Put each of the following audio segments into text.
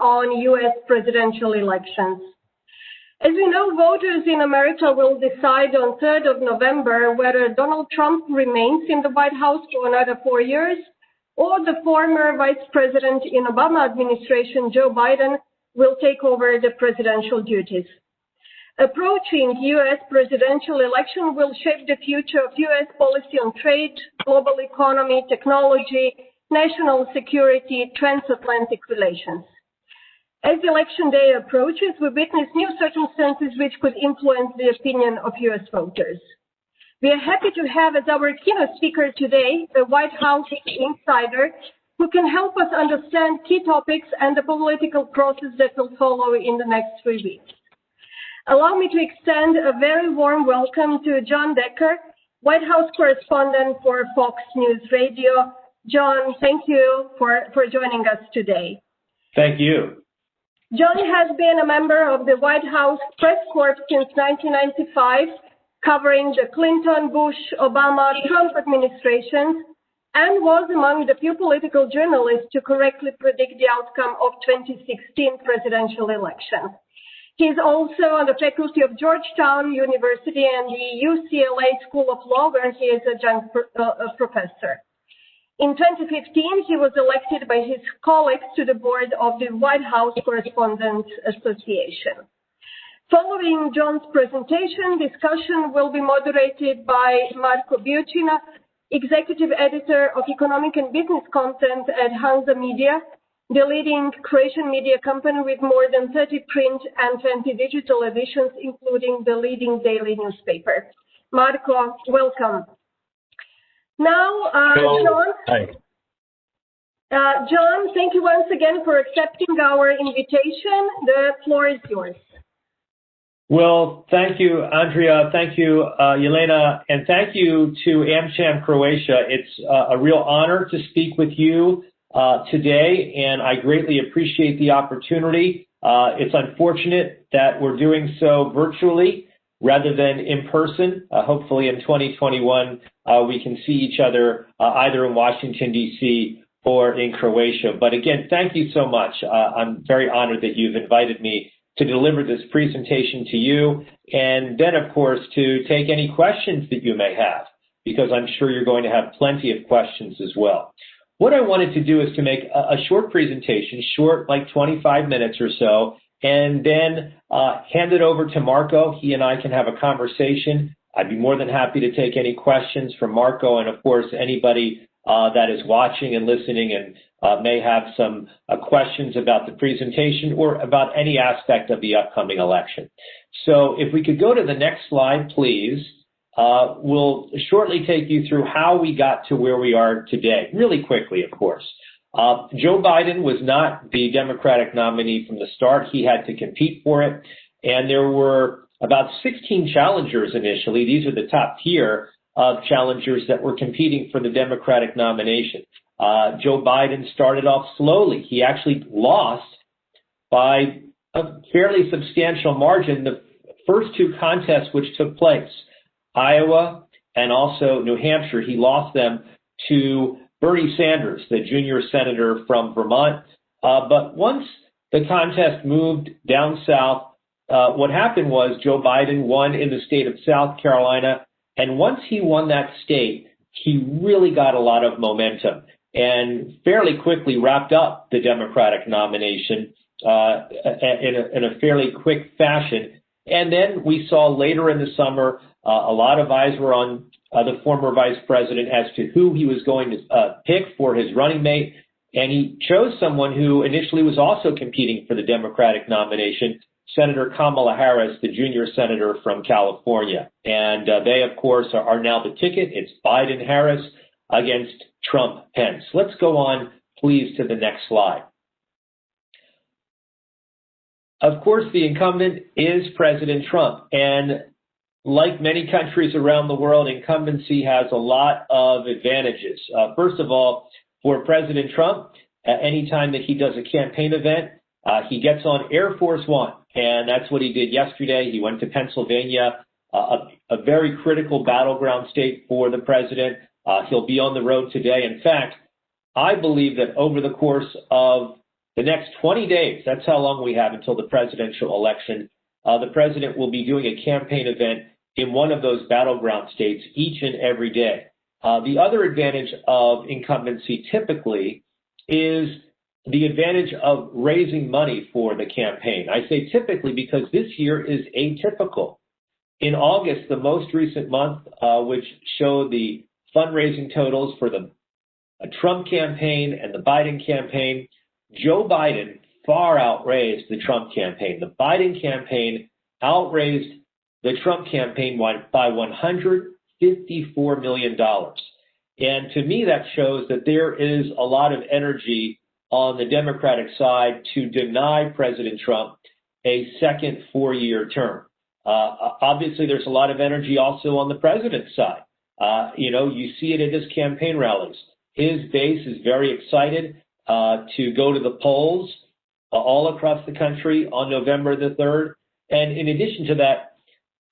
on U.S. presidential elections. As we know, voters in America will decide on 3rd of November whether Donald Trump remains in the White House for another 4 years or the former Vice President in Obama administration, Joe Biden, will take over the presidential duties. Approaching U.S. presidential election will shape the future of U.S. policy on trade, global economy, technology, national security, transatlantic relations. As election day approaches, we witness new circumstances which could influence the opinion of U.S. voters. We are happy to have as our keynote speaker today a White House insider who can help us understand key topics and the political process that will follow in the next 3 weeks. Allow me to extend a very warm welcome to John Decker, White House correspondent for Fox News Radio. John, thank you for joining us today. Thank you. John has been a member of the White House press corps since 1995, covering the Clinton, Bush, Obama, Trump administrations, and was among the few political journalists to correctly predict the outcome of 2016 presidential election. He is also on the faculty of Georgetown University and the UCLA School of Law, where he is adjunct professor. In 2015, he was elected by his colleagues to the board of the White House Correspondents Association. Following John's presentation, discussion will be moderated by Marco Bucina, executive editor of economic and business content at Hansa Media, the leading Croatian media company with more than 30 print and 20 digital editions, including the leading daily newspaper. Marco, welcome. Now, John. Hi. John, thank you once again for accepting our invitation. The floor is yours. Well, thank you, Andrea. Thank you, Yelena. And thank you to AmCham Croatia. It's a real honor to speak with you today, and I greatly appreciate the opportunity. It's unfortunate that we're doing so virtually rather than in person. Hopefully in 2021, we can see each other either in Washington, D.C. or in Croatia. But again, thank you so much. I'm very honored that you've invited me to deliver this presentation to you, and then, of course, to take any questions that you may have, because I'm sure you're going to have plenty of questions as well. What I wanted to do is to make a short presentation, short, like 25 minutes or so, and then hand it over to Marco. He and I can have a conversation. I'd be more than happy to take any questions from Marco, and of course, anybody that is watching and listening and may have some questions about the presentation or about any aspect of the upcoming election. So if we could go to the next slide, please. We'll shortly take you through how we got to where we are today, really quickly, of course. Joe Biden was not the Democratic nominee from the start. He had to compete for it, and there were about 16 challengers initially. These are the top tier of challengers that were competing for the Democratic nomination. Joe Biden started off slowly. He actually lost by a fairly substantial margin the first two contests which took place, Iowa and also New Hampshire. He lost them to Bernie Sanders, the junior senator from Vermont. But once the contest moved down south, what happened was Joe Biden won in the state of South Carolina. And once he won that state, he really got a lot of momentum and fairly quickly wrapped up the Democratic nomination in a fairly quick fashion. And then we saw later in the summer, a lot of eyes were on the former vice president as to who he was going to pick for his running mate. And he chose someone who initially was also competing for the Democratic nomination, Senator Kamala Harris, the junior senator from California. And they, of course, are now the ticket. It's Biden-Harris against Trump-Pence. Let's go on, please, to the next slide. Of course, the incumbent is President Trump. And like many countries around the world, incumbency has a lot of advantages. First of all, for President Trump, anytime that he does a campaign event, he gets on Air Force One. And that's what he did yesterday. He went to Pennsylvania, a very critical battleground state for the president. He'll be on the road today. In fact, I believe that over the course of the next 20 days, that's how long we have until the presidential election, the president will be doing a campaign event in one of those battleground states each and every day. The other advantage of incumbency typically is the advantage of raising money for the campaign. I say typically because this year is atypical. In August, the most recent month, which showed the fundraising totals for the Trump campaign and the Biden campaign, Joe Biden far outraised the Trump campaign. The Biden campaign outraised the Trump campaign by $154 million. And to me, that shows that there is a lot of energy on the Democratic side to deny President Trump a second 4-year term. Obviously, there's a lot of energy also on the president's side. You see it at his campaign rallies. His base is very excited to go to the polls all across the country on November the 3rd. And in addition to that,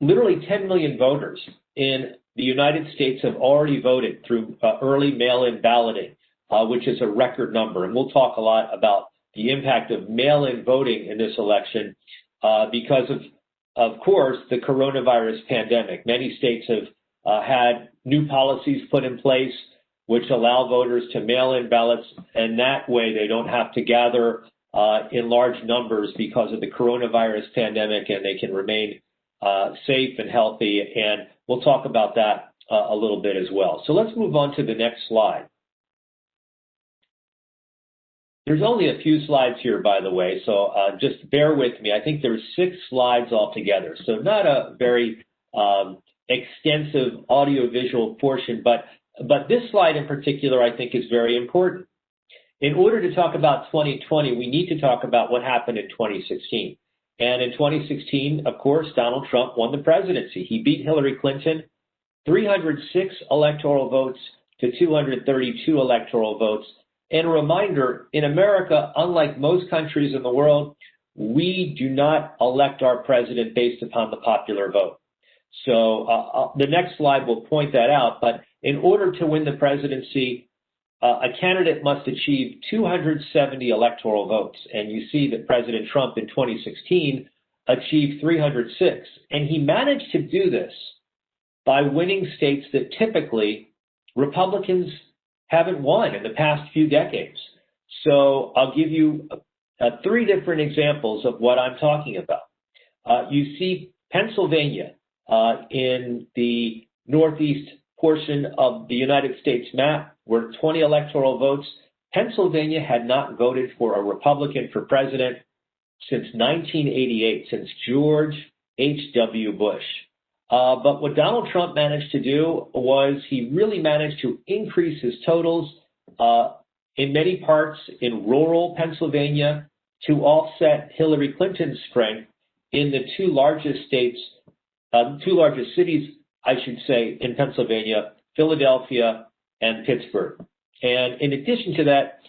literally 10 million voters in the United States have already voted through early mail-in balloting, which is a record number. And we'll talk a lot about the impact of mail-in voting in this election because of course, the coronavirus pandemic. Many states have had new policies put in place which allow voters to mail in ballots, and that way they don't have to gather in large numbers because of the coronavirus pandemic, and they can remain safe and healthy. And we'll talk about that a little bit as well. So let's move on to the next slide. There's only a few slides here, by the way, so just bear with me. I think there's 6 slides altogether, so not a very extensive audio-visual portion, but this slide in particular I think is very important. In order to talk about 2020, we need to talk about what happened in 2016. And in 2016, of course, Donald Trump won the presidency. He beat Hillary Clinton 306 electoral votes to 232 electoral votes. And a reminder, in America, unlike most countries in the world, we do not elect our president based upon the popular vote. So the next slide will point that out. But in order to win the presidency, a candidate must achieve 270 electoral votes. And you see that President Trump in 2016 achieved 306. And he managed to do this by winning states that typically Republicans haven't won in the past few decades. So I'll give you 3 different examples of what I'm talking about. You see Pennsylvania in the northeast portion of the United States map, where 20 electoral votes. Pennsylvania had not voted for a Republican for president since 1988, since George H.W. Bush. But what Donald Trump managed to do was he really managed to increase his totals in many parts in rural Pennsylvania to offset Hillary Clinton's strength in the 2 largest states, 2 largest cities, I should say, in Pennsylvania, Philadelphia and Pittsburgh. And in addition to that,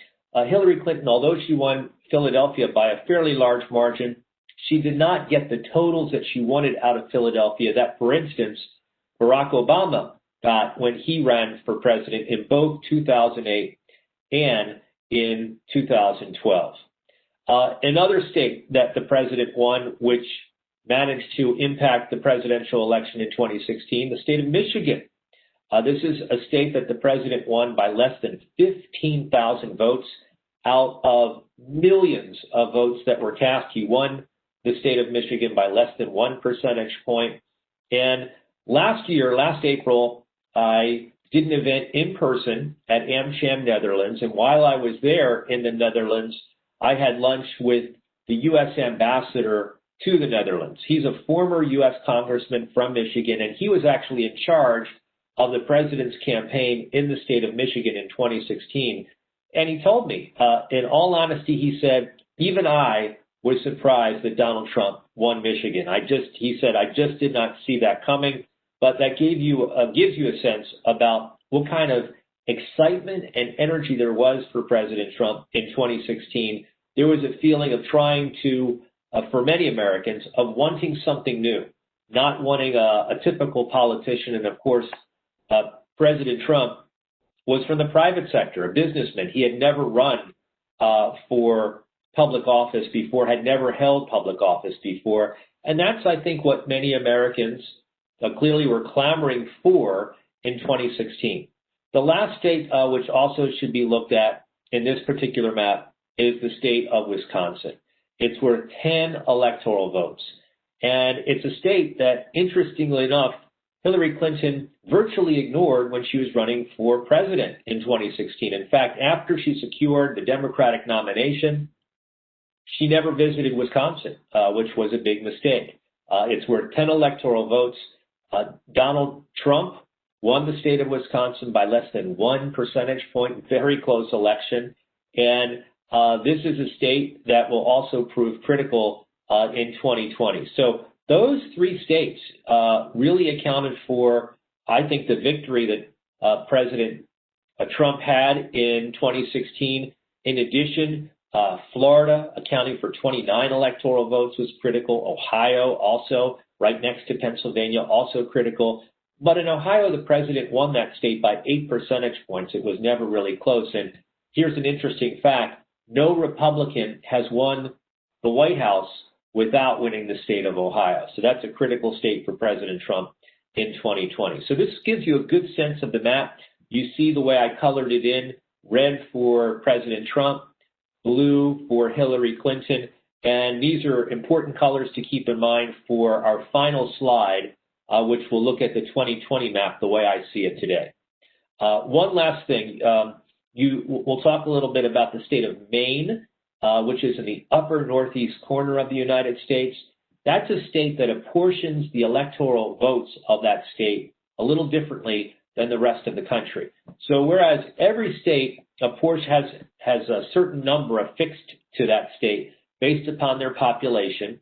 Hillary Clinton, although she won Philadelphia by a fairly large margin, she did not get the totals that she wanted out of Philadelphia that, for instance, Barack Obama got when he ran for president in both 2008 and in 2012. Another state that the president won, which managed to impact the presidential election in 2016, the state of Michigan. This is a state that the president won by less than 15,000 votes out of millions of votes that were cast. He won the state of Michigan by less than 1 percentage point. And last April, I did an event in person at AmCham, Netherlands. And while I was there in the Netherlands, I had lunch with the U.S. ambassador to the Netherlands. He's a former U.S. congressman from Michigan, and he was actually in charge of the president's campaign in the state of Michigan in 2016. And he told me, in all honesty, he said, even I was surprised that Donald Trump won Michigan. He said, I just did not see that coming. But that gives you a sense about what kind of excitement and energy there was for President Trump in 2016. There was a feeling of trying to, for many Americans, of wanting something new, not wanting a typical politician. And of course, President Trump was from the private sector, a businessman. He had never run for public office before, had never held public office before. And that's, I think, what many Americans clearly were clamoring for in 2016. The last state which also should be looked at in this particular map is the state of Wisconsin. It's worth 10 electoral votes. And it's a state that, interestingly enough, Hillary Clinton virtually ignored when she was running for president in 2016. In fact, after she secured the Democratic nomination, she never visited Wisconsin, which was a big mistake. It's worth 10 electoral votes. Donald Trump won the state of Wisconsin by less than 1 percentage point, very close election. And this is a state that will also prove critical in 2020. So those three states really accounted for, I think, the victory that President Trump had in 2016. In addition, Florida, accounting for 29 electoral votes, was critical. Ohio, also right next to Pennsylvania, also critical. But in Ohio, the president won that state by 8 percentage points. It was never really close. And here's an interesting fact. No Republican has won the White House without winning the state of Ohio. So that's a critical state for President Trump in 2020. So this gives you a good sense of the map. You see the way I colored it in: red for President Trump, blue for Hillary Clinton. And these are important colors to keep in mind for our final slide, which will look at the 2020 map the way I see it today. One last thing. We'll talk a little bit about the state of Maine, which is in the upper northeast corner of the United States. That's a state that apportions the electoral votes of that state a little differently than the rest of the country. So whereas every state has a certain number affixed to that state based upon their population,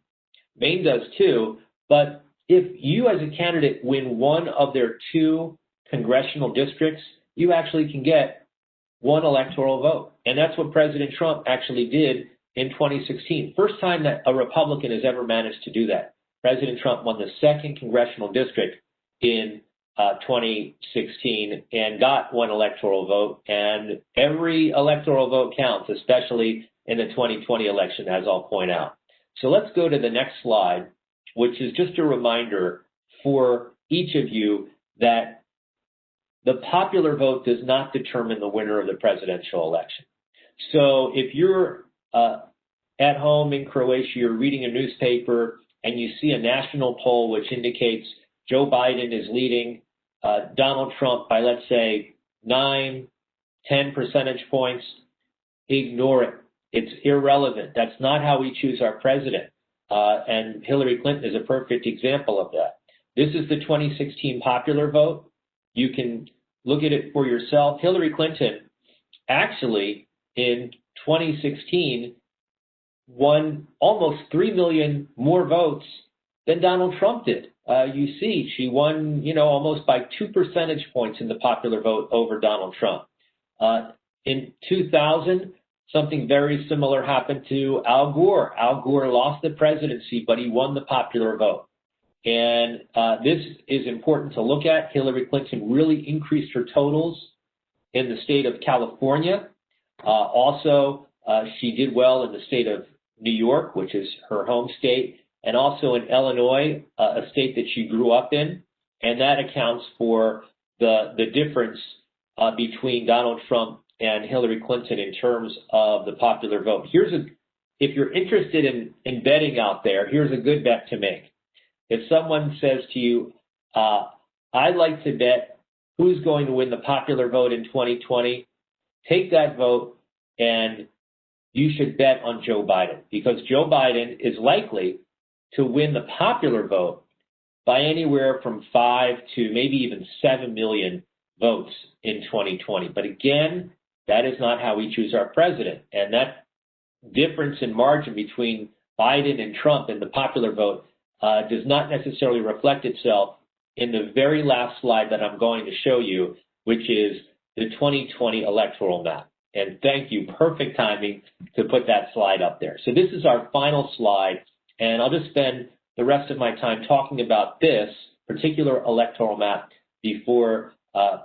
Maine does too. But if you as a candidate win one of their 2 congressional districts, you actually can get 1 electoral vote. And that's what President Trump actually did in 2016. First time that a Republican has ever managed to do that. President Trump won the 2nd congressional district in 2016 and got 1 electoral vote. And every electoral vote counts, especially in the 2020 election, as I'll point out. So let's go to the next slide, which is just a reminder for each of you that the popular vote does not determine the winner of the presidential election. So if you're at home in Croatia, you're reading a newspaper, and you see a national poll which indicates Joe Biden is leading Donald Trump by, let's say, 9, 10 percentage points, ignore it. It's irrelevant. That's not how we choose our president. And Hillary Clinton is a perfect example of that. This is the 2016 popular vote. You can look at it for yourself. Hillary Clinton actually in 2016 won almost 3 million more votes than Donald Trump did. You see, she won, almost by 2 percentage points in the popular vote over Donald Trump. In 2000, something very similar happened to Al Gore. Al Gore lost the presidency, but he won the popular vote. And this is important to look at. Hillary Clinton really increased her totals in the state of California. Also, she did well in the state of New York, which is her home state, and also in Illinois, a state that she grew up in. And that accounts for the difference between Donald Trump and Hillary Clinton in terms of the popular vote. If you're interested in betting out there, here's a good bet to make. If someone says to you, I'd like to bet who's going to win the popular vote in 2020, take that vote and you should bet on Joe Biden, because Joe Biden is likely to win the popular vote by anywhere from 5 to maybe even 7 million votes in 2020. But again, that is not how we choose our president. And that difference in margin between Biden and Trump in the popular vote does not necessarily reflect itself in the very last slide that I'm going to show you, which is the 2020 electoral map. And thank you, perfect timing to put that slide up there. So this is our final slide, and I'll just spend the rest of my time talking about this particular electoral map before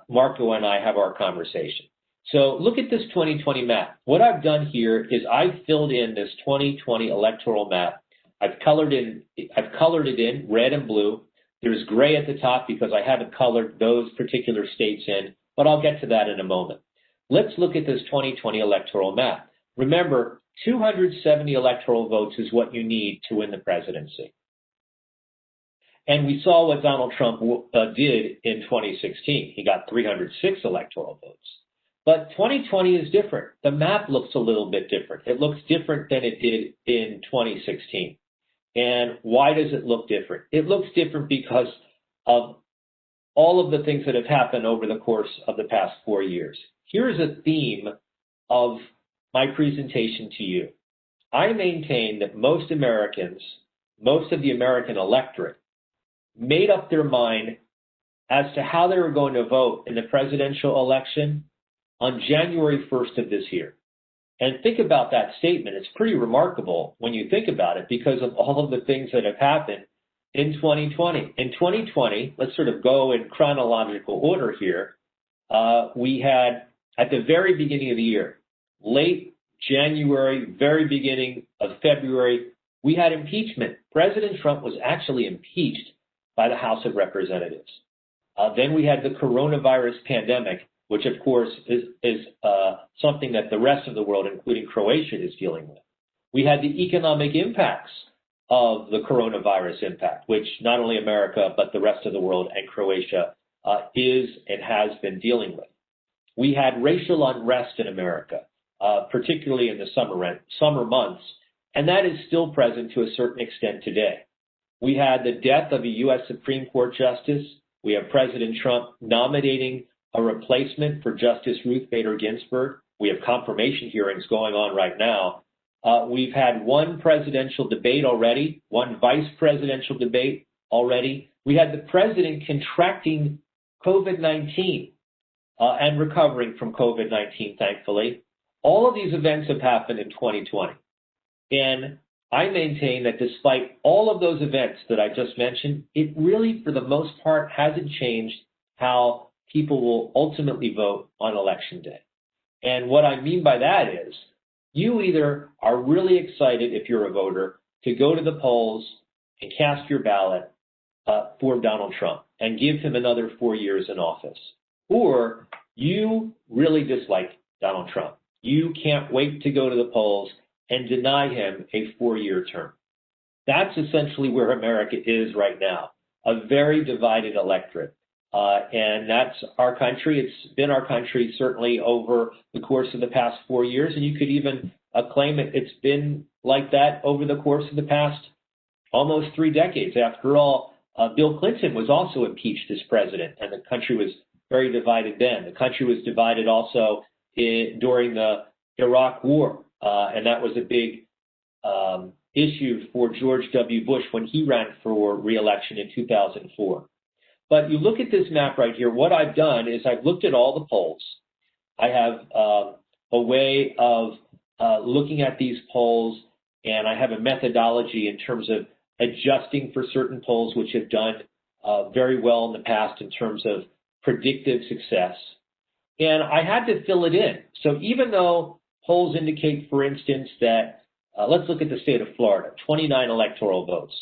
Marco and I have our conversation. So look at this 2020 map. What I've done here is I've filled in this 2020 electoral map. I've colored it in red and blue. There's gray at the top because I haven't colored those particular states in, but I'll get to that in a moment. Let's look at this 2020 electoral map. Remember, 270 electoral votes is what you need to win the presidency. And we saw what Donald Trump did in 2016. He got 306 electoral votes. But 2020 is different. The map looks a little bit different. It looks different than it did in 2016. And why does it look different? It looks different because of all of the things that have happened over the course of the past 4 years. Here's a theme of my presentation to you. I maintain that most Americans, most of the American electorate, made up their mind as to how they were going to vote in the presidential election on January 1st of this year. And think about that statement. It's pretty remarkable when you think about it because of all of the things that have happened in 2020. In 2020, let's sort of go in chronological order here. We had, at the very beginning of the year, late January, very beginning of February, we had impeachment. President Trump was actually impeached by the House of Representatives. Then we had the coronavirus pandemic, which of course is something that the rest of the world, including Croatia, is dealing with. We had the economic impacts of the coronavirus impact, which not only America, but the rest of the world and Croatia is and has been dealing with. We had racial unrest in America, particularly in the summer months, and that is still present to a certain extent today. We had the death of a U.S. Supreme Court justice. We have President Trump nominating a replacement for Justice Ruth Bader Ginsburg. We have confirmation hearings going on right now. We've had one presidential debate already, one vice presidential debate already. We had the president contracting COVID-19 and recovering from COVID-19, thankfully. All of these events have happened in 2020. And I maintain that despite all of those events that I just mentioned, it really, for the most part, hasn't changed how people will ultimately vote on Election Day. And what I mean by that is you either are really excited, if you're a voter, to go to the polls and cast your ballot for Donald Trump and give him another 4 years in office, or you really dislike Donald Trump. You can't wait to go to the polls and deny him a 4-year term. That's essentially where America is right now, a very divided electorate. And that's our country. It's been our country certainly over the course of the past 4 years, and you could even claim it's been like that over the course of the past almost 3 decades. After all, Bill Clinton was also impeached as president, and the country was very divided then. The country was divided also during the Iraq War. And that was a big issue for George W. Bush when he ran for re-election in 2004. But you look at this map right here, what I've done is I've looked at all the polls. I have a way of looking at these polls, and I have a methodology in terms of adjusting for certain polls which have done very well in the past in terms of predictive success. And I had to fill it in. So even though polls indicate, for instance, that, let's look at the state of Florida, 29 electoral votes.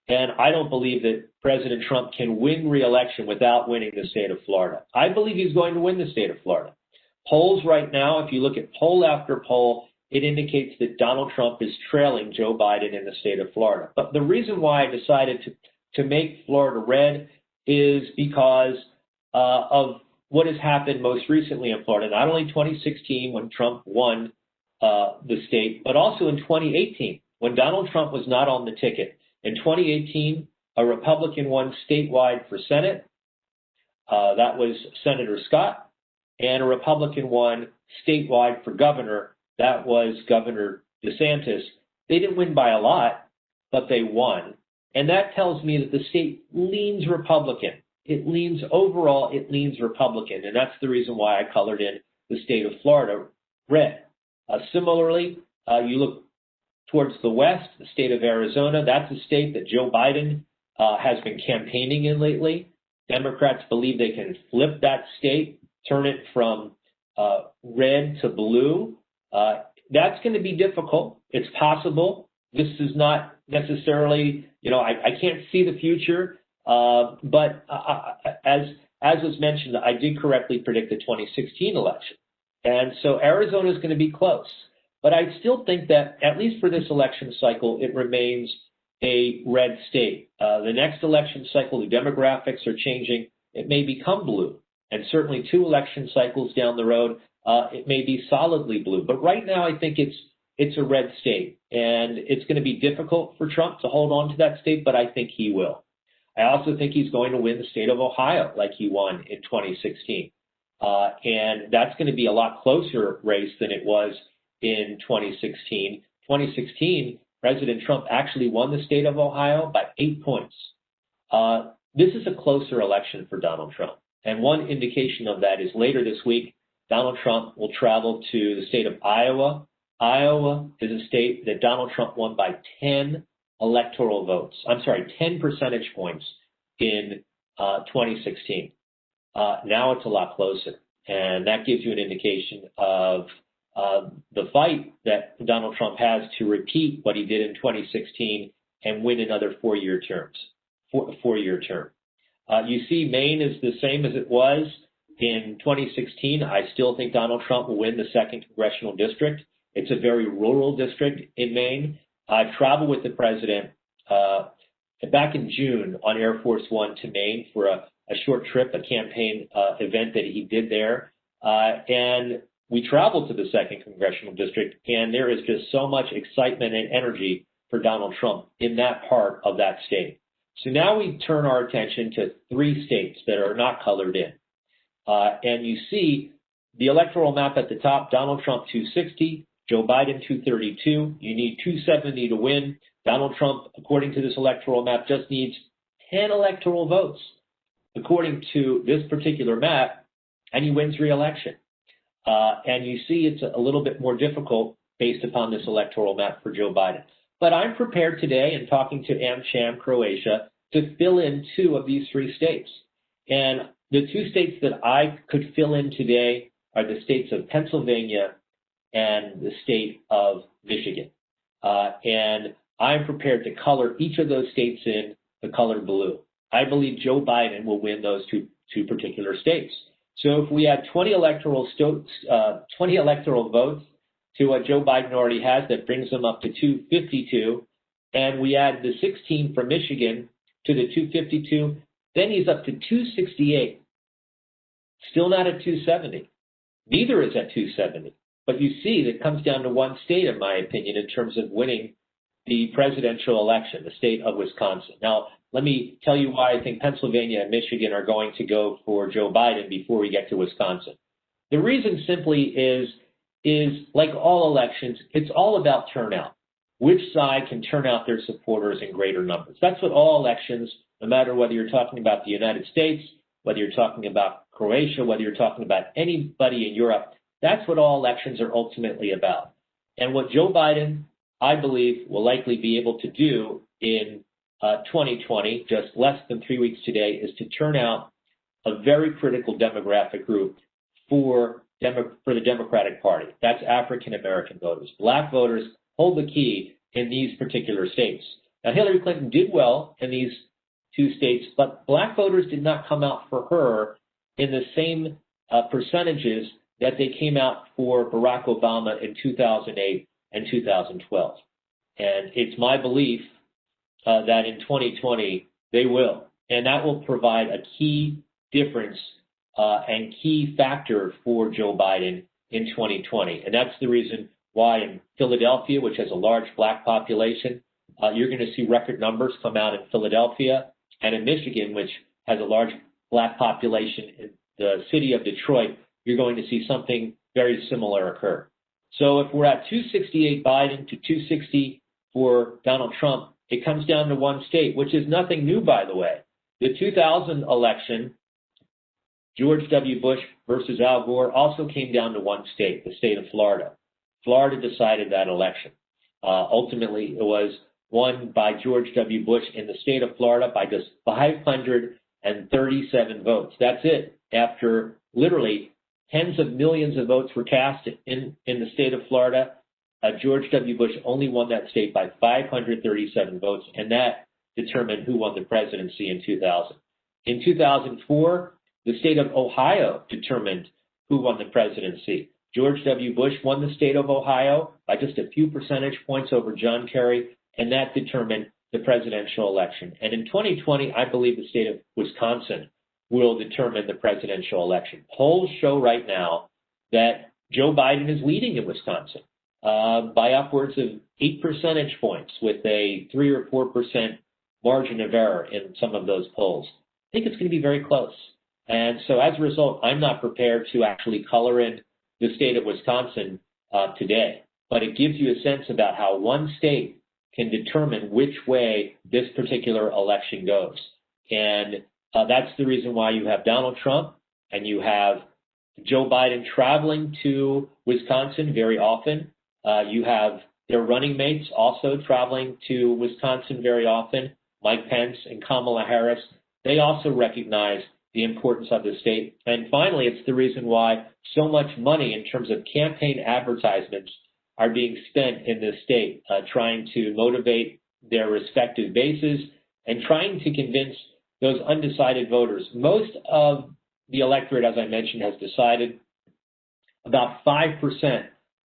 And I don't believe that President Trump can win re-election without winning the state of Florida. I believe he's going to win the state of Florida. Polls right now, if you look at poll after poll, it indicates that Donald Trump is trailing Joe Biden in the state of Florida. But the reason why I decided to make Florida red is because of what has happened most recently in Florida, not only 2016 when Trump won the state, but also in 2018 when Donald Trump was not on the ticket. In 2018, a Republican won statewide for Senate. That was Senator Scott. And a Republican won statewide for governor. That was Governor DeSantis. They didn't win by a lot, but they won. And that tells me that the state leans Republican. It leans Republican. And that's the reason why I colored in the state of Florida red. Similarly, you look towards the west, the state of Arizona. That's a state that Joe Biden has been campaigning in lately. Democrats believe they can flip that state, turn it from red to blue. That's going to be difficult. It's possible. This is not necessarily, I can't see the future, but as was mentioned, I did correctly predict the 2016 election. And so Arizona is going to be close. But I still think that, at least for this election cycle, it remains a red state. The next election cycle, the demographics are changing. It may become blue. And certainly 2 election cycles down the road, it may be solidly blue. But right now, I think it's a red state. And it's going to be difficult for Trump to hold on to that state, but I think he will. I also think he's going to win the state of Ohio like he won in 2016. And that's going to be a lot closer race than it was in 2016. 2016, President Trump actually won the state of Ohio by 8 points. This is a closer election for Donald Trump. And one indication of that is later this week, Donald Trump will travel to the state of Iowa. Iowa is a state that Donald Trump won by 10 10 percentage points in 2016. Now it's a lot closer. And that gives you an indication of the fight that Donald Trump has to repeat what he did in 2016 and win another 4-year term. You see, Maine is the same as it was in 2016. I still think Donald Trump will win the 2nd congressional district. It's a very rural district in Maine. I traveled with the president back in June on Air Force One to Maine for a short trip, a campaign event that he did there. And we traveled to the 2nd congressional district, and there is just so much excitement and energy for Donald Trump in that part of that state. So now we turn our attention to 3 states that are not colored in. And you see the electoral map at the top, Donald Trump 260, Joe Biden 232. You need 270 to win. Donald Trump, according to this electoral map, just needs 10 electoral votes, according to this particular map, and he wins re-election. And you see it's a little bit more difficult based upon this electoral map for Joe Biden. But I'm prepared today, in talking to AmCham Croatia, to fill in 2 of these 3 states. And the 2 states that I could fill in today are the states of Pennsylvania and the state of Michigan. And I'm prepared to color each of those states in the color blue. I believe Joe Biden will win those two particular states. So if we add 20 electoral votes to what Joe Biden already has, that brings him up to 252, and we add the 16 from Michigan to the 252, then he's up to 268. Still not at 270. Neither is at 270. But you see, that comes down to 1 state, in my opinion, in terms of winning the presidential election, the state of Wisconsin. Now, let me tell you why I think Pennsylvania and Michigan are going to go for Joe Biden before we get to Wisconsin. The reason simply is like all elections, it's all about turnout. Which side can turn out their supporters in greater numbers? That's what all elections, no matter whether you're talking about the United States, whether you're talking about Croatia, whether you're talking about anybody in Europe, that's what all elections are ultimately about. And what Joe Biden, I believe, will likely be able to do in 2020, just less than 3 weeks today, is to turn out a very critical demographic group for the Democratic Party. That's African American voters. Black voters hold the key in these particular states. Now, Hillary Clinton did well in these 2 states, but black voters did not come out for her in the same percentages that they came out for Barack Obama in 2008 and 2012. And it's my belief that in 2020 they will. And that will provide a key difference and key factor for Joe Biden in 2020. And that's the reason why in Philadelphia, which has a large black population, you're going to see record numbers come out in Philadelphia, and in Michigan, which has a large black population, in the city of Detroit, you're going to see something very similar occur. So if we're at 268 Biden to 260 for Donald Trump, it comes down to 1 state, which is nothing new, by the way. The 2000 election, George W. Bush versus Al Gore, also came down to 1 state, the state of Florida. Florida decided that election. Ultimately, it was won by George W. Bush in the state of Florida by just 537 votes. That's it. After literally tens of millions of votes were cast in the state of Florida. George W. Bush only won that state by 537 votes, and that determined who won the presidency in 2000. In 2004, the state of Ohio determined who won the presidency. George W. Bush won the state of Ohio by just a few percentage points over John Kerry, and that determined the presidential election. And in 2020, I believe the state of Wisconsin will determine the presidential election. Polls show right now that Joe Biden is leading in Wisconsin by upwards of 8 percentage points with a 3 or 4% margin of error in some of those polls. I think it's going to be very close. And so as a result, I'm not prepared to actually color in the state of Wisconsin today. But it gives you a sense about how one state can determine which way this particular election goes. And that's the reason why you have Donald Trump and you have Joe Biden traveling to Wisconsin very often. You have their running mates also traveling to Wisconsin very often. Mike Pence and Kamala Harris, they also recognize the importance of the state. And finally, it's the reason why so much money in terms of campaign advertisements are being spent in this state, trying to motivate their respective bases and trying to convince those undecided voters. Most of the electorate, as I mentioned, has decided. About 5%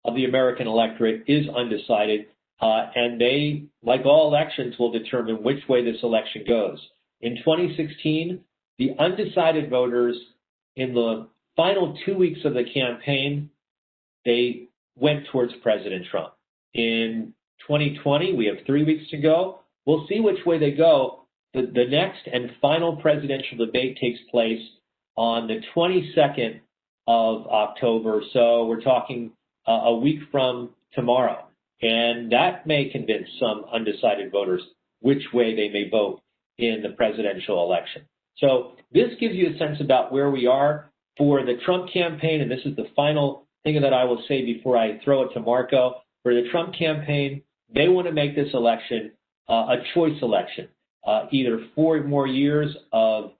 of the American electorate is undecided, and they, like all elections, will determine which way this election goes. In 2016, the undecided voters, in the final 2 weeks of the campaign, they went towards President Trump. In 2020, we have 3 weeks to go. We'll see which way they go. The next and final presidential debate takes place on the 22nd of October. So we're talking a week from tomorrow. And that may convince some undecided voters which way they may vote in the presidential election. So this gives you a sense about where we are for the Trump campaign. And this is the final thing that I will say before I throw it to Marco. For the Trump campaign, they want to make this election a choice election, either 4 more years of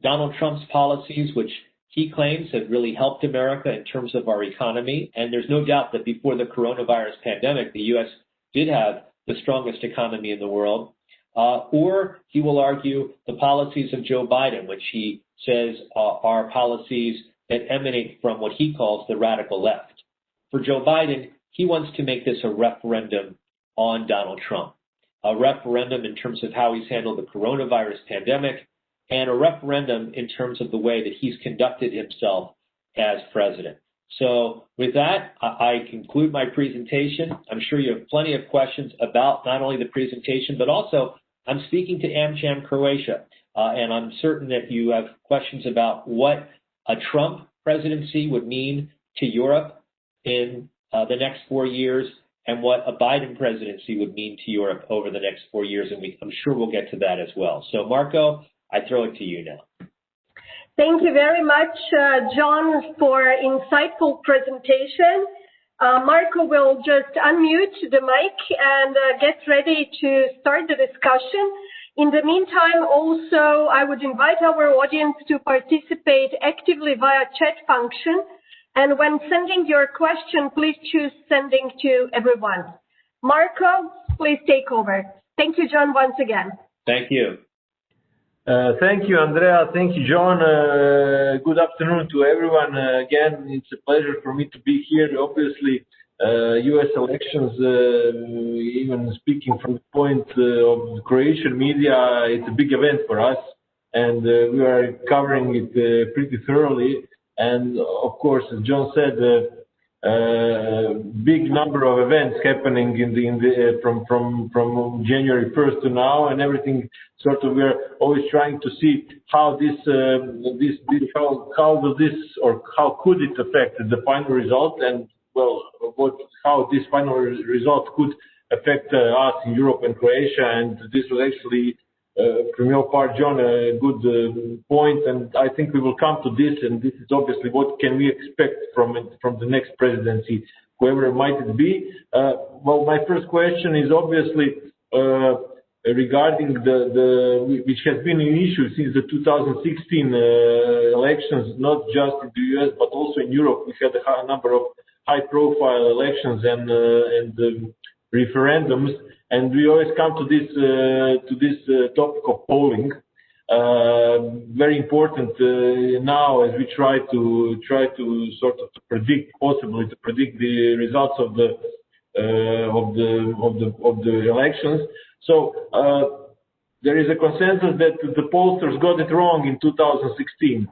Donald Trump's policies, which he claims have really helped America in terms of our economy. And there's no doubt that before the coronavirus pandemic, the U.S. did have the strongest economy in the world. Or he will argue the policies of Joe Biden, which he says are policies that emanate from what he calls the radical left. For Joe Biden, he wants to make this a referendum on Donald Trump, a referendum in terms of how he's handled the coronavirus pandemic, and a referendum in terms of the way that he's conducted himself as president. So with that, I conclude my presentation. I'm sure you have plenty of questions about not only the presentation, but also I'm speaking to AmCham Croatia, and I'm certain that you have questions about what a Trump presidency would mean to Europe in the next 4 years and what a Biden presidency would mean to Europe over the next 4 years, and I'm sure we'll get to that as well. So Marco, I throw it to you now. Thank you very much, John, for insightful presentation. Marco will just unmute the mic and get ready to start the discussion. In the meantime, also, I would invite our audience to participate actively via chat function. And when sending your question, please choose sending to everyone. Marco, please take over. Thank you, John, once again. Thank you. Thank you, Andrea. Thank you, John. Good afternoon to everyone. Again, it's a pleasure for me to be here. Obviously, U.S. elections, even speaking from the point of the Croatian media, it's a big event for us, and we are covering it pretty thoroughly. And of course, as John said, big number of events happening from January 1st to now, and everything sort of, we're always trying to see how how will this, or how could it affect the final result, and well, how this final result could affect us in Europe and Croatia. And this was actually, from your part, John, a good point, and I think we will come to this, and this is obviously what can we expect from the next presidency, whoever might it be. Well, my first question is obviously, regarding which has been an issue since the 2016 elections, not just in the US but also in Europe. We had a number of high-profile elections and referendums, and we always come to this topic of polling. Very important now as we try to sort of predict the results of the elections. So there is a consensus that the pollsters got it wrong in 2016.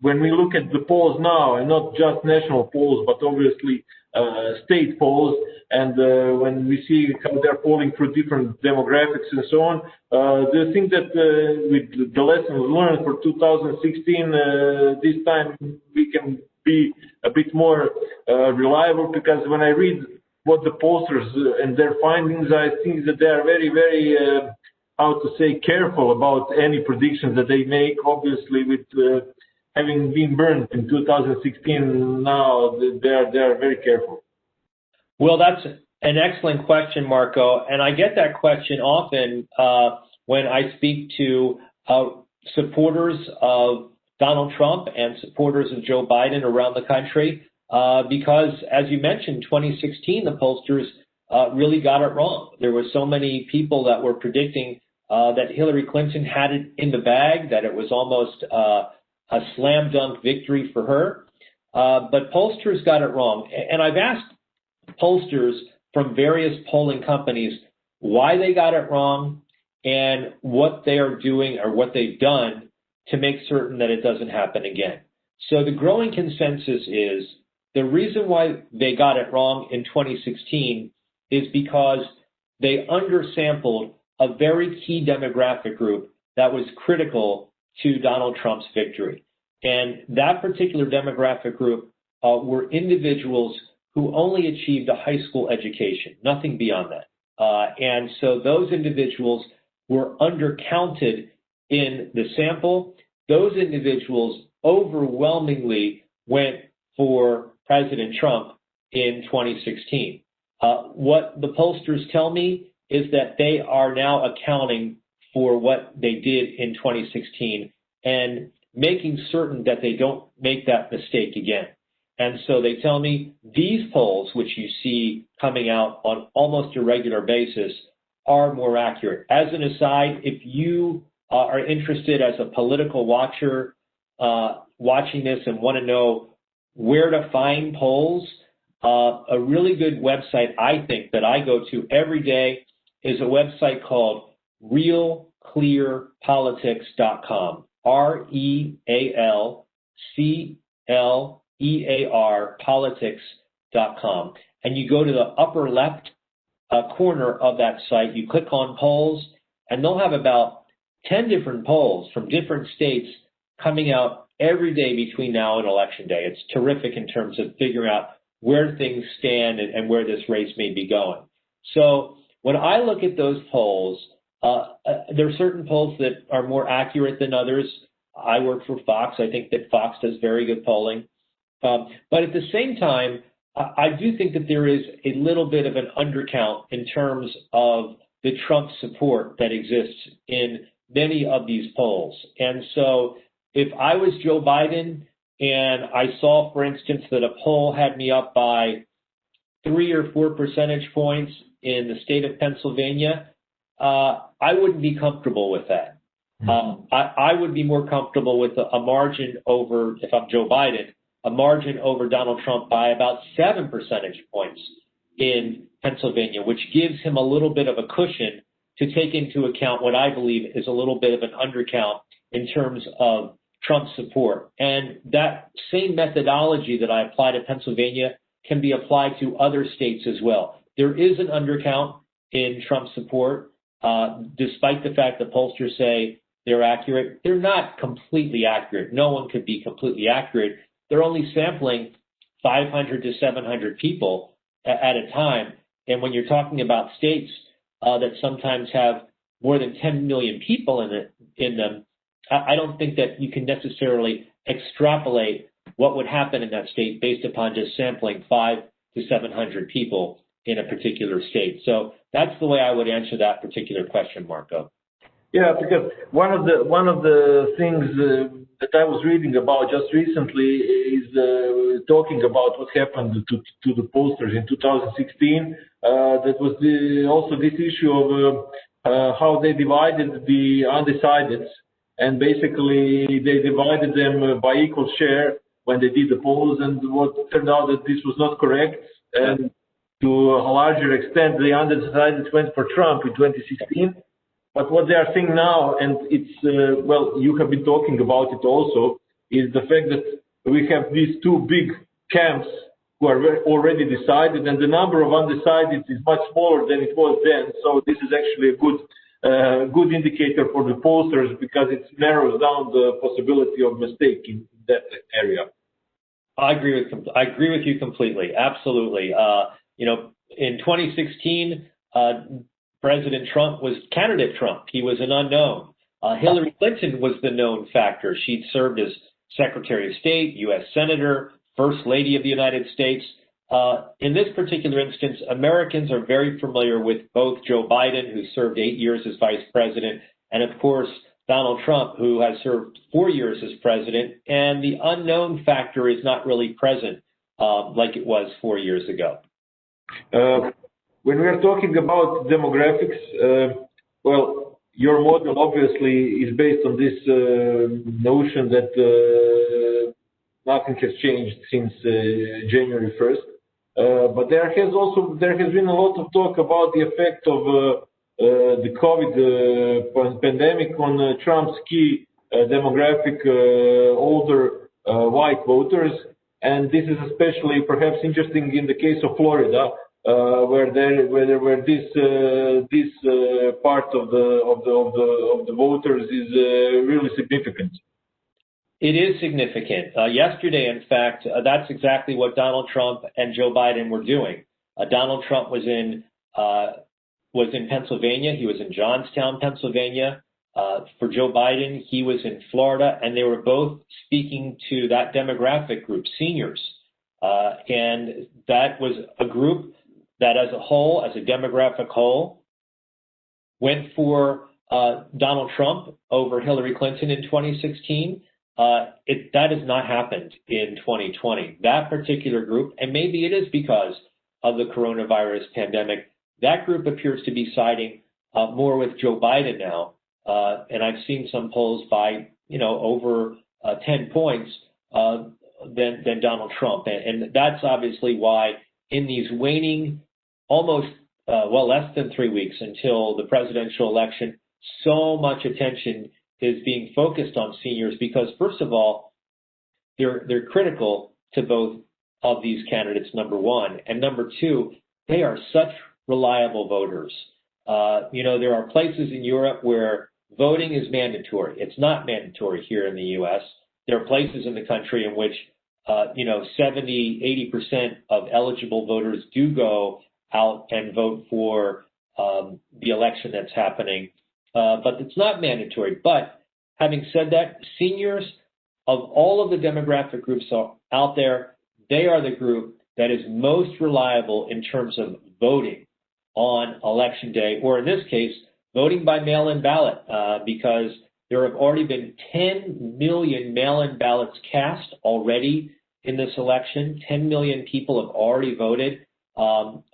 When we look at the polls now, and not just national polls, but obviously state polls, and when we see how they're polling through different demographics and so on, do you think that with the lessons learned for 2016, this time we can be a bit more reliable? Because when I read what the pollsters and their findings, I think that they are very, very, careful about any predictions that they make. Obviously, with having been burned in 2016, now they are very careful. Well, that's an excellent question, Marco, and I get that question often when I speak to supporters of Donald Trump and supporters of Joe Biden around the country, because, as you mentioned, 2016, the pollsters really got it wrong. There were so many people that were predicting that Hillary Clinton had it in the bag, that it was almost a slam dunk victory for her. But pollsters got it wrong. And I've asked pollsters from various polling companies why they got it wrong and what they are doing or what they've done to make certain that it doesn't happen again. So the growing consensus is the reason why they got it wrong in 2016 is because they undersampled a very key demographic group that was critical to Donald Trump's victory. And that particular demographic group were individuals who only achieved a high school education, nothing beyond that. And so those individuals were undercounted in the sample. Those individuals overwhelmingly went for President Trump in 2016. What the pollsters tell me is that they are now accounting for what they did in 2016 and making certain that they don't make that mistake again. And so they tell me these polls, which you see coming out on almost a regular basis, are more accurate. As an aside, if you are interested as a political watcher watching this and want to know where to find polls, a really good website, I think, that I go to every day is a website called realclearpolitics.com, REALCLEAR politics.com. And you go to the upper left corner of that site, you click on polls, and they'll have about 10 different polls from different states coming out every day between now and Election Day. It's terrific in terms of figuring out where things stand and where this race may be going. So when I look at those polls, there are certain polls that are more accurate than others. I work for Fox. I think that Fox does very good polling. But at the same time, I do think that there is a little bit of an undercount in terms of the Trump support that exists in many of these polls. And so if I was Joe Biden and I saw, for instance, that a poll had me up by 3 or 4 percentage points in the state of Pennsylvania, I wouldn't be comfortable with that. I would be more comfortable with a margin over, if I'm Joe Biden, a margin over Donald Trump by about 7 percentage points in Pennsylvania, which gives him a little bit of a cushion to take into account what I believe is a little bit of an undercount in terms of Trump support. And that same methodology that I apply to Pennsylvania can be applied to other states as well. There is an undercount in Trump support, despite the fact that pollsters say they're accurate. They're not completely accurate. No one could be completely accurate. They're only sampling 500 to 700 people at a time. And when you're talking about states that sometimes have more than 10 million people in them, I don't think that you can necessarily extrapolate what would happen in that state based upon just sampling 500 to 700 people in a particular state. So that's the way I would answer that particular question, Marco. Yeah, because one of the things that I was reading about just recently is talking about what happened to the pollsters in 2016. That was also this issue of how they divided the undecideds, and basically they divided them by equal share when they did the polls, and what turned out that this was not correct, and to a larger extent the undecideds went for Trump in 2016. But what they are saying now, and it's, well, you have been talking about it also, is the fact that we have these two big camps who are already decided, and the number of undecided is much smaller than it was then. So this is actually a good indicator for the pollsters, because it narrows down the possibility of mistake in that area. I agree with you completely. Absolutely. In 2016, President Trump was candidate Trump. He was an unknown. Hillary Clinton was the known factor. She'd served as Secretary of State, U.S. Senator, First Lady of the United States. In this particular instance, Americans are very familiar with both Joe Biden, who served 8 years as Vice President, and of course, Donald Trump, who has served 4 years as President. And the unknown factor is not really present like it was 4 years ago. When we are talking about demographics, well, your model obviously is based on this notion that nothing has changed since January 1st. But there has been a lot of talk about the effect of the COVID pandemic on Trump's key demographic, older white voters, and this is especially perhaps interesting in the case of Florida, where this part of the voters is really significant. It is significant. Yesterday, in fact, that's exactly what Donald Trump and Joe Biden were doing. Donald Trump was in Pennsylvania. He was in Johnstown, Pennsylvania. For Joe Biden, he was in Florida, and they were both speaking to that demographic group, seniors. And that was a group that as a whole, as a demographic whole, went for Donald Trump over Hillary Clinton in 2016. That has not happened in 2020. That particular group, and maybe it is because of the coronavirus pandemic, that group appears to be siding more with Joe Biden now. And I've seen some polls by, over 10 points than Donald Trump. And that's obviously why in these waning almost, less than 3 weeks until the presidential election, so much attention is being focused on seniors because, first of all, they're critical to both of these candidates, number one. And number two, they are such reliable voters. There are places in Europe where voting is mandatory. It's not mandatory here in the U.S. There are places in the country in which, 70, 80% of eligible voters do go out and vote for the election that's happening. But it's not mandatory. But having said that, seniors of all of the demographic groups out there, they are the group that is most reliable in terms of voting on election day, or in this case, voting by mail-in ballot, because there have already been 10 million mail-in ballots cast already in this election. 10 million people have already voted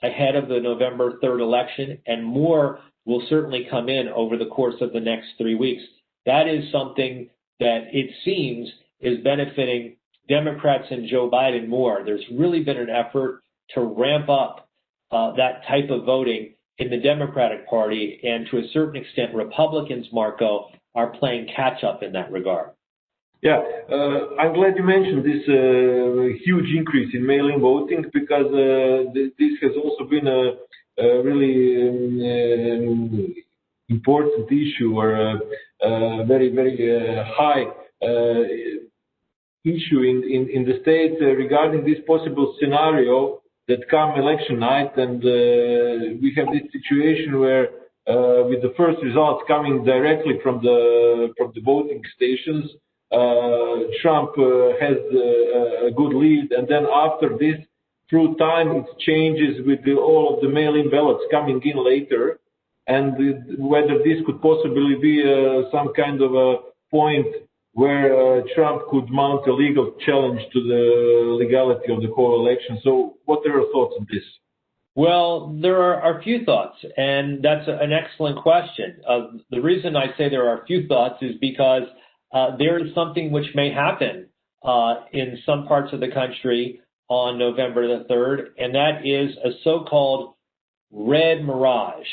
ahead of the November 3rd election, and more will certainly come in over the course of the next 3 weeks. That is something that it seems is benefiting Democrats and Joe Biden more. There's really been an effort to ramp up that type of voting in the Democratic Party, and to a certain extent, Republicans, Marco, are playing catch-up in that regard. Yeah, I'm glad you mentioned this huge increase in mail-in voting, because this has also been a really important issue, or a very, very high issue in the state regarding this possible scenario that come election night, and we have this situation where with the first results coming directly from the voting stations, Trump has a good lead, and then after this, through time it changes with all of the mail-in ballots coming in later, and whether this could possibly be some kind of a point where Trump could mount a legal challenge to the legality of the whole election. So what are your thoughts on this? Well, there are a few thoughts, and that's an excellent question. The reason I say there are a few thoughts is because there is something which may happen in some parts of the country on November the 3rd, and that is a so-called red mirage,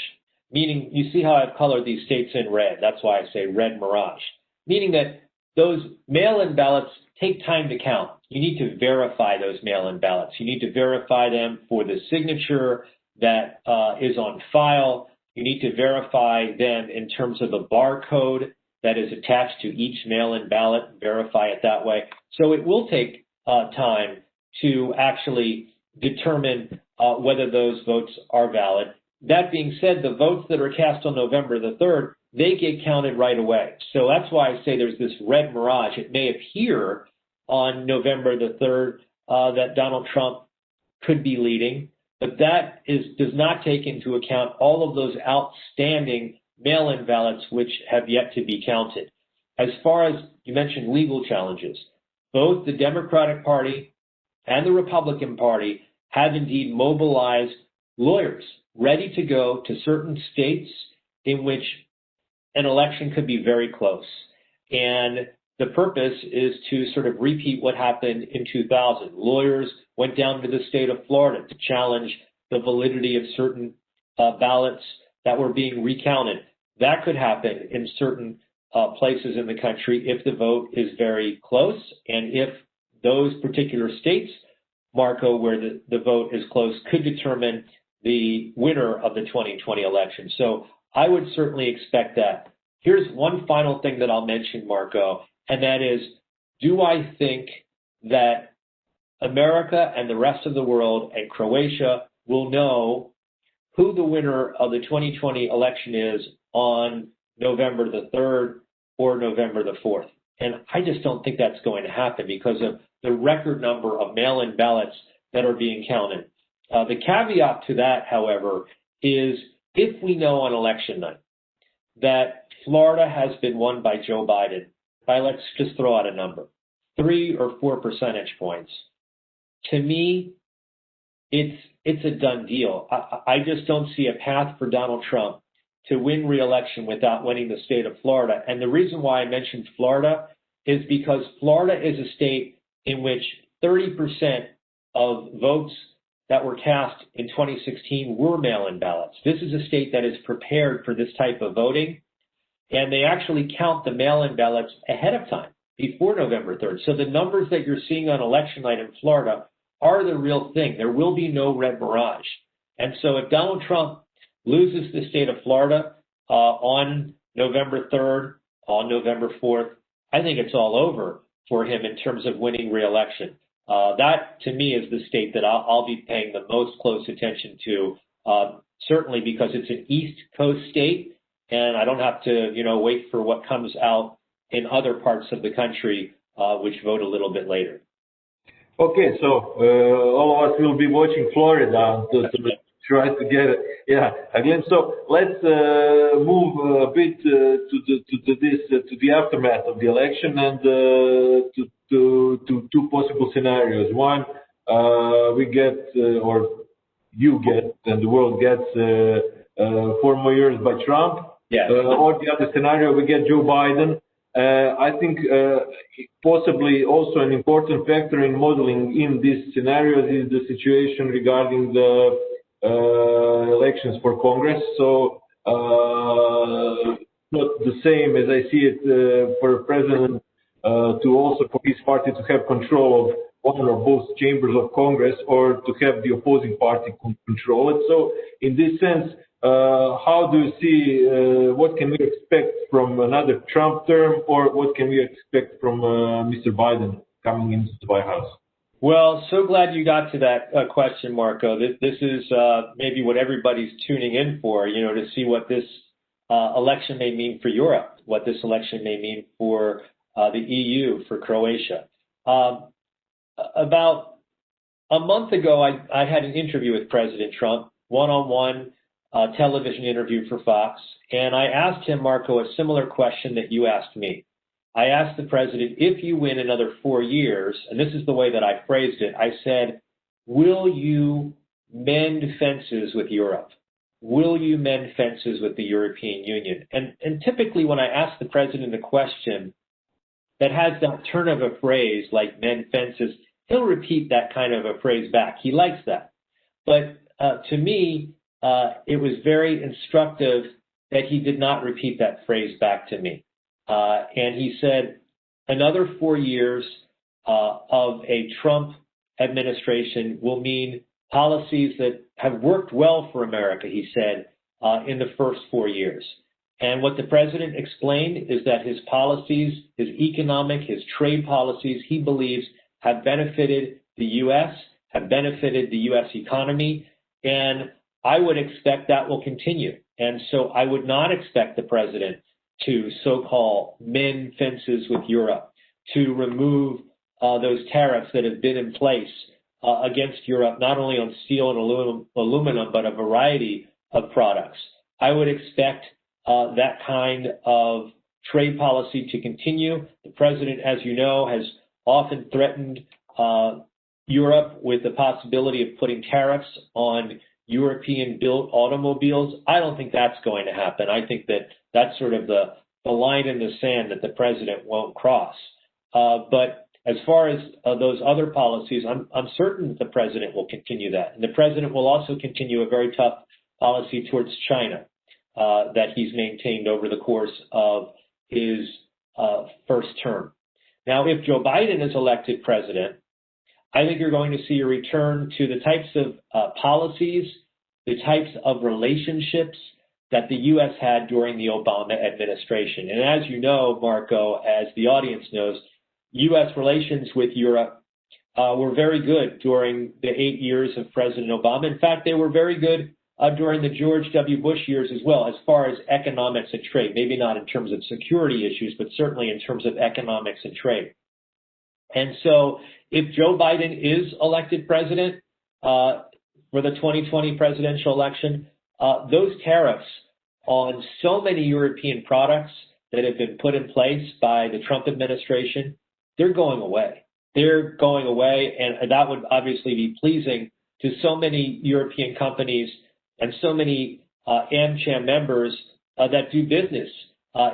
meaning you see how I've colored these states in red. That's why I say red mirage, meaning that those mail-in ballots take time to count. You need to verify those mail-in ballots. You need to verify them for the signature that is on file. You need to verify them in terms of the barcode that is attached to each mail-in ballot, verify it that way. So it will take time to actually determine whether those votes are valid. That being said, the votes that are cast on November the 3rd, they get counted right away. So that's why I say there's this red mirage. It may appear on November the 3rd that Donald Trump could be leading, but that does not take into account all of those outstanding mail-in ballots which have yet to be counted. As far as you mentioned legal challenges, both the Democratic Party and the Republican Party have indeed mobilized lawyers ready to go to certain states in which an election could be very close. And the purpose is to sort of repeat what happened in 2000. Lawyers went down to the state of Florida to challenge the validity of certain ballots that were being recounted. That could happen in certain places in the country if the vote is very close, and if those particular states, Marco, where the vote is close, could determine the winner of the 2020 election. So I would certainly expect that. Here's one final thing that I'll mention, Marco, and that is, do I think that America and the rest of the world and Croatia will know who the winner of the 2020 election is on November the 3rd or November the 4th? And I just don't think that's going to happen because of the record number of mail-in ballots that are being counted. The caveat to that, however, is if we know on election night that Florida has been won by Joe Biden by, let's just throw out a number, 3 or 4 percentage points, to me, it's a done deal. I just don't see a path for Donald Trump to win re-election without winning the state of Florida. And the reason why I mentioned Florida is because Florida is a state in which 30% of votes that were cast in 2016 were mail-in ballots. This is a state that is prepared for this type of voting, and they actually count the mail-in ballots ahead of time, before November 3rd. So the numbers that you're seeing on election night in Florida are the real thing. There will be no red mirage. And so if Donald Trump loses the state of Florida on November 3rd, on November 4th, I think it's all over for him in terms of winning re-election. That, to me, is the state that I'll be paying the most close attention to, certainly because it's an East Coast state, and I don't have to, wait for what comes out in other parts of the country, which vote a little bit later. Okay, so all of us will be watching Florida to try to get it. Yeah, again. So let's move a bit to the aftermath of the election and to two possible scenarios. One, we get, or you get, and the world gets 4 more years by Trump. Yes. Or the other scenario, we get Joe Biden. I think possibly also an important factor in modeling in these scenarios is the situation regarding the elections for Congress. So not the same as I see it for a president to also for his party to have control of one or both chambers of Congress, or to have the opposing party control it. So in this sense, how do you see, what can we expect from another Trump term, or what can we expect from Mr. Biden coming into the White House? Well, so glad you got to that question, Marco. This is maybe what everybody's tuning in for, to see what this election may mean for Europe, what this election may mean for the EU, for Croatia. About a month ago, I had an interview with President Trump, one-on-one television interview for Fox, and I asked him, Marco, a similar question that you asked me. I asked the president, if you win another 4 years, and this is the way that I phrased it, I said, will you mend fences with Europe? Will you mend fences with the European Union? And typically when I ask the president a question that has that turn of a phrase like mend fences, he'll repeat that kind of a phrase back. He likes that. But to me, it was very instructive that he did not repeat that phrase back to me. And he said, another 4 years of a Trump administration will mean policies that have worked well for America, he said, in the first 4 years. And what the president explained is that his policies, his economic, his trade policies, he believes have benefited the U.S., have benefited the U.S. economy, and I would expect that will continue. And so I would not expect the president to so-called mend fences with Europe, to remove those tariffs that have been in place against Europe, not only on steel and aluminum, but a variety of products. I would expect that kind of trade policy to continue. The president, as you know, has often threatened Europe with the possibility of putting tariffs on European-built automobiles. I don't think that's going to happen. I think that that's sort of the line in the sand that the president won't cross. But as far as those other policies, I'm certain the president will continue that. And the president will also continue a very tough policy towards China that he's maintained over the course of his first term. Now, if Joe Biden is elected president, I think you're going to see a return to the types of policies, the types of relationships that the U.S. had during the Obama administration. And as you know, Marco, as the audience knows, U.S. relations with Europe were very good during the 8 years of President Obama. In fact, they were very good during the George W. Bush years as well, as far as economics and trade. Maybe not in terms of security issues, but certainly in terms of economics and trade. And so if Joe Biden is elected president for the 2020 presidential election, those tariffs on so many European products that have been put in place by the Trump administration, they're going away. They're going away, and that would obviously be pleasing to so many European companies and so many AmCham members that do business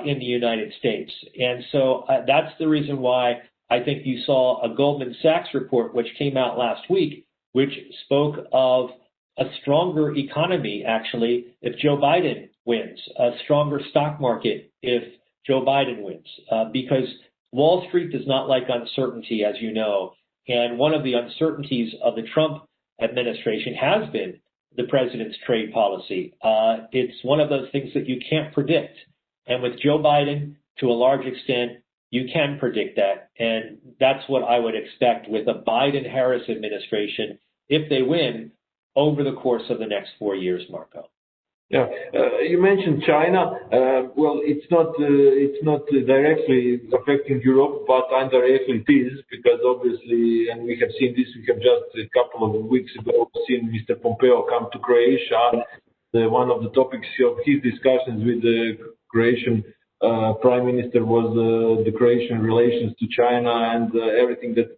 in the United States. And so that's the reason why I think you saw a Goldman Sachs report which came out last week, which spoke of a stronger economy, actually, if Joe Biden wins, a stronger stock market if Joe Biden wins, because Wall Street does not like uncertainty, as you know. And one of the uncertainties of the Trump administration has been the president's trade policy. It's one of those things that you can't predict. And with Joe Biden, to a large extent, you can predict that. And that's what I would expect with a Biden-Harris administration if they win over the course of the next 4 years, Marco. Yeah, you mentioned China. Well, it's not directly affecting Europe, but indirectly it is, because obviously, and we have seen this. We have just a couple of weeks ago seen Mr. Pompeo come to Croatia. One of the topics of his discussions with the Croatian Prime Minister was the Croatian relations to China and everything that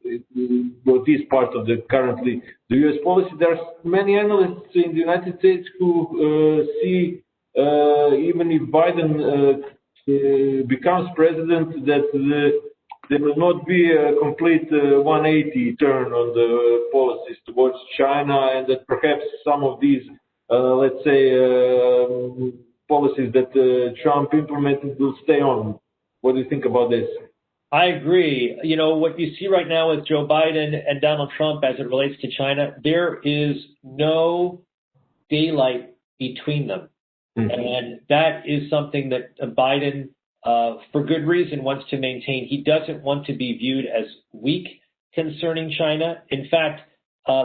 is part of the currently the U.S. policy. There are many analysts in the United States who see even if Biden becomes president, that there will not be a complete 180 turn on the policies towards China, and that perhaps some of these, let's say, policies that Trump implemented will stay on. What do you think about this? I agree. You know, what you see right now with Joe Biden and Donald Trump as it relates to China, there is no daylight between them. Mm-hmm. And that is something that Biden, for good reason, wants to maintain. He doesn't want to be viewed as weak concerning China. In fact,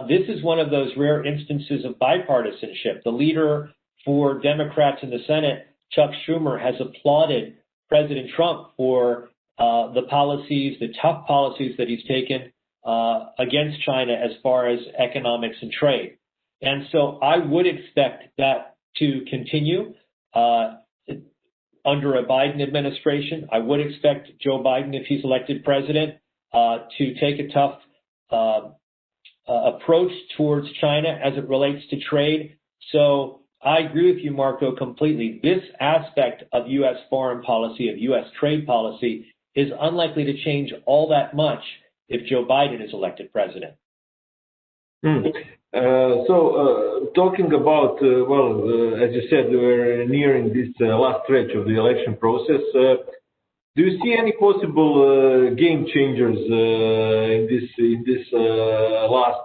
this is one of those rare instances of bipartisanship. The leader for Democrats in the Senate, Chuck Schumer, has applauded President Trump for the policies, the tough policies that he's taken against China as far as economics and trade. And so I would expect that to continue under a Biden administration. I would expect Joe Biden, if he's elected president, to take a tough approach towards China as it relates to trade. So I agree with you, Marco, completely. This aspect of U.S. foreign policy, of U.S. trade policy, is unlikely to change all that much if Joe Biden is elected president. Talking about, as you said, we're nearing this last stretch of the election process. Do you see any possible game changers in this last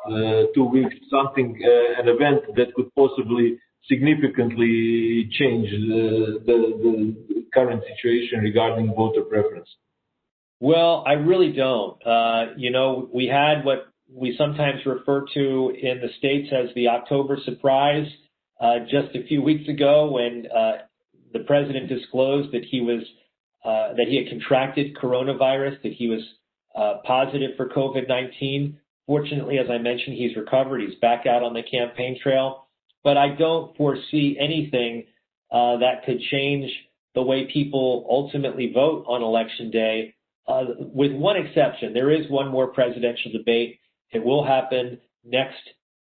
2 weeks? Something, an event that could possibly significantly change the current situation regarding voter preference? Well, I really don't. We had what we sometimes refer to in the States as the October surprise just a few weeks ago when the president disclosed that that he had contracted coronavirus, that he was positive for COVID-19. Fortunately, as I mentioned, he's recovered. He's back out on the campaign trail. But I don't foresee anything that could change the way people ultimately vote on Election Day, with one exception. There is one more presidential debate. It will happen next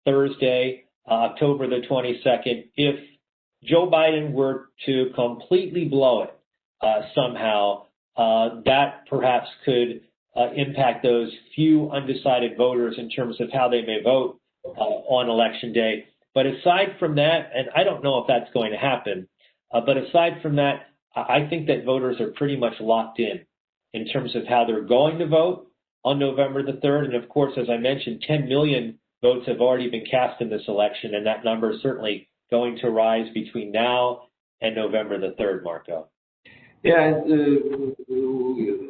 Thursday, October the 22nd. If Joe Biden were to completely blow it somehow, that perhaps could impact those few undecided voters in terms of how they may vote on Election Day. But aside from that, and I don't know if that's going to happen, but aside from that, I think that voters are pretty much locked in terms of how they're going to vote on November the 3rd. And of course, as I mentioned, 10 million votes have already been cast in this election, and that number is certainly going to rise between now and November the 3rd, Marco. Yeah,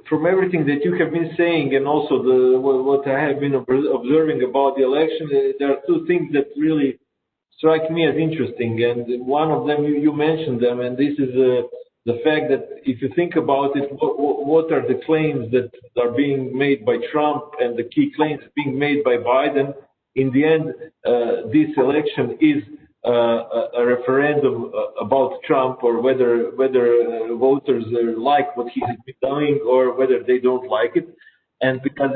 from everything that you have been saying and also what I have been observing about the election, there are two things that really strike me as interesting. And one of them, you mentioned them, and this is the fact that if you think about it, what are the claims that are being made by Trump and the key claims being made by Biden? In the end, this election is a referendum about Trump, or whether voters like what he's been doing or whether they don't like it. And because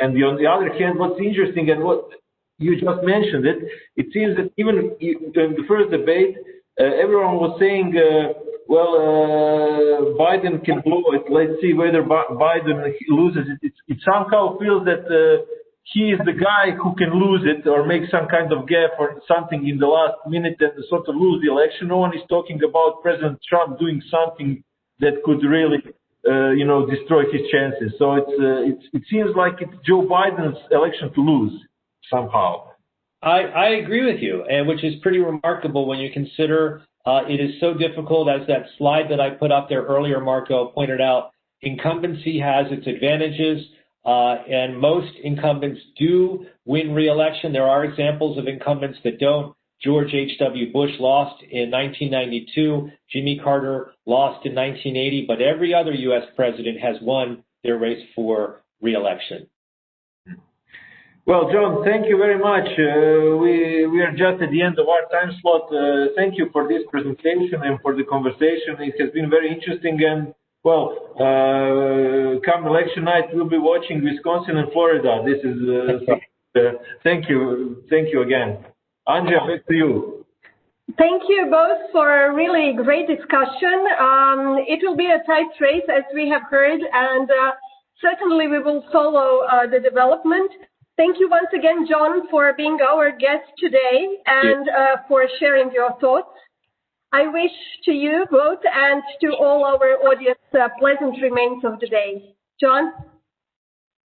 on the other hand, what's interesting and what you just mentioned it seems that even in the first debate, everyone was saying, Biden can blow it. Let's see whether Biden loses it. It somehow feels that he is the guy who can lose it or make some kind of gaffe or something in the last minute and sort of lose the election. No one is talking about President Trump doing something that could really, destroy his chances. So it seems like it's Joe Biden's election to lose somehow. I agree with you, and which is pretty remarkable when you consider it is so difficult, as that slide that I put up there earlier, Marco, pointed out. Incumbency has its advantages. And most incumbents do win re-election. There are examples of incumbents that don't. George H.W. Bush lost in 1992. Jimmy Carter lost in 1980. But every other U.S. president has won their race for re-election. Well, John, thank you very much. We are just at the end of our time slot. Thank you for this presentation and for the conversation. It has been very interesting. And come election night, we'll be watching Wisconsin and Florida. This is thank you again. Anja, back to you. Thank you both for a really great discussion. It will be a tight race, as we have heard, and certainly we will follow the development. Thank you once again, John, for being our guest today and for sharing your thoughts. I wish to you both and to all our audience pleasant remains of the day. John?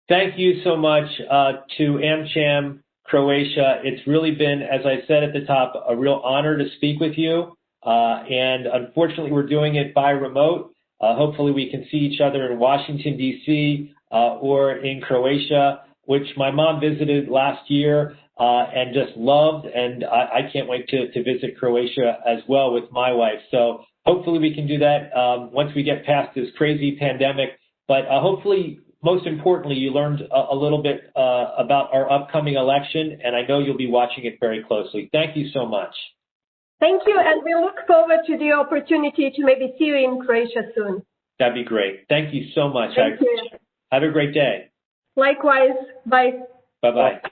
Thank you so much to AmCham Croatia. It's really been, as I said at the top, a real honor to speak with you. And unfortunately, we're doing it by remote. Hopefully, we can see each other in Washington, D.C. Or in Croatia, which my mom visited last year. And just loved, and I can't wait to visit Croatia as well with my wife. So hopefully we can do that once we get past this crazy pandemic. But hopefully most importantly, you learned a little bit about our upcoming election, and I know you'll be watching it very closely. Thank you so much. Thank you, and we look forward to the opportunity to maybe see you in Croatia soon. That'd be great. Thank you so much. Thank you. Have a great day. Likewise. Bye. Bye-bye.